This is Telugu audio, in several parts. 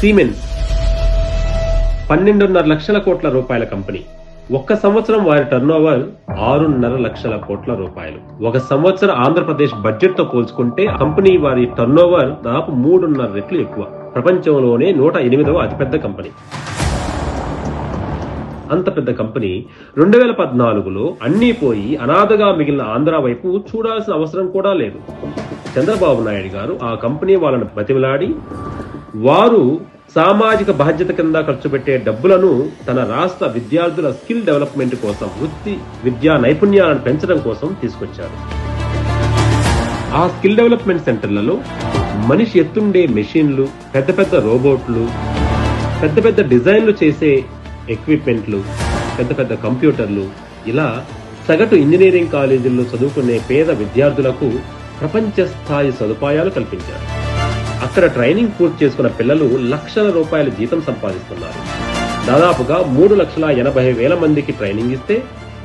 సిమెన్స్ 12.5 లక్షల కోట్ల రూపాయల కంపెనీ. ఒక్క సంవత్సరం వారి టర్నోవర్ 6.5 లక్షల కోట్ల రూపాయలు. ఒక సంవత్సరం ఆంధ్రప్రదేశ్ బడ్జెట్ తో పోల్చుకుంటే కంపెనీ వారి టర్నోవర్ దాదాపు 3.5 రెట్లు ఎక్కువ. ప్రపంచంలోనే 108వ అతిపెద్ద కంపెనీ. అంత పెద్ద కంపెనీ 2014లో అన్నీ పోయి అనాథగా మిగిలిన ఆంధ్ర వైపు చూడాల్సిన అవసరం కూడా లేదు. చంద్రబాబు నాయుడు గారు ఆ కంపెనీ వాళ్ళను బతిమిలాడి వారు సామాజిక బాధ్యత కింద ఖర్చు పెట్టే డబ్బులను తన రాష్ట్ర విద్యార్థుల స్కిల్ డెవలప్మెంట్ కోసం, వృత్తి విద్యా నైపుణ్యాలను పెంచడం కోసం తీసుకొచ్చారు. ఆ స్కిల్ డెవలప్మెంట్ సెంటర్లలో మనిషి ఎత్తుండే మెషిన్లు, పెద్ద పెద్ద రోబోట్లు, పెద్ద పెద్ద డిజైన్లు చేసే ఎక్విప్మెంట్లు, పెద్ద పెద్ద కంప్యూటర్లు, ఇలా సగటు ఇంజనీరింగ్ కాలేజీల్లో చదువుకునే పేద విద్యార్థులకు ప్రపంచ స్థాయి సదుపాయాలు కల్పించారు. అక్కడ ట్రైనింగ్ పూర్తి చేసుకున్న పిల్లలు లక్షల రూపాయల జీతం సంపాదిస్తున్నారు. దాదాపుగా 3,80,000 మందికి ట్రైనింగ్ ఇస్తే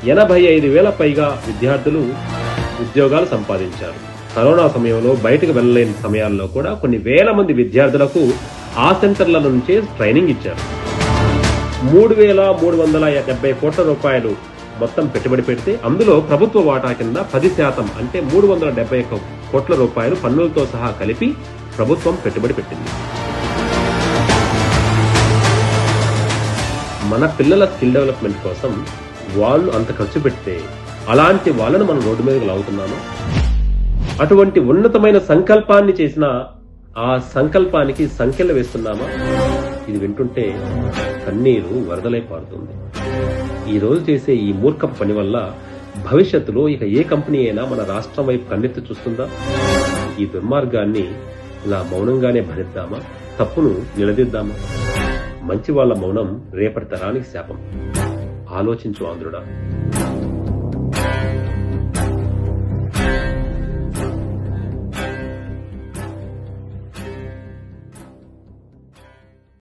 85,000 పైగా విద్యార్థులు ఉద్యోగాలు సంపాదించారు. కరోనా సమయంలో బయటకు వెళ్లలేని సమయాల్లో కూడా కొన్ని వేల మంది విద్యార్థులకు ఆ సెంటర్ల నుంచే ట్రైనింగ్ ఇచ్చారు. 3,370 కోట్ల రూపాయలు మొత్తం పెట్టుబడి పెడితే అందులో ప్రభుత్వ వాటా కింద 10% అంటే 371 కోట్ల రూపాయలు పన్నులతో సహా కలిపి ప్రభుత్వం పెట్టుబడి పెట్టింది. మన పిల్లల స్కిల్ డెవలప్మెంట్ కోసం వాళ్ళు అంత ఖర్చు పెడితే అలాంటి వాళ్ళను మనం రోడ్డు మీదకి లాగుతున్నాము. అటువంటి ఉన్నతమైన సంకల్పాన్ని చేసిన ఆ సంకల్పానికి సంఖ్యలు వేస్తున్నామా? ఇది వింటుంటే కన్నీరు వరదలై పారుతుంది. ఈ రోజు చేసే ఈ మూర్ఖ పని వల్ల భవిష్యత్తులో ఇక ఏ కంపెనీ అయినా మన రాష్ట్రం వైపు కన్నెత్తి చూస్తుందా? ఈ దుర్మార్గాన్ని ఇలా మౌనంగానే భరిద్దామా? తప్పును నిలదీద్దామా? మంచి వాళ్ళ మౌనం రేపటి తరానికి శాపం. ఆలోచించు ఆంధ్రుడా.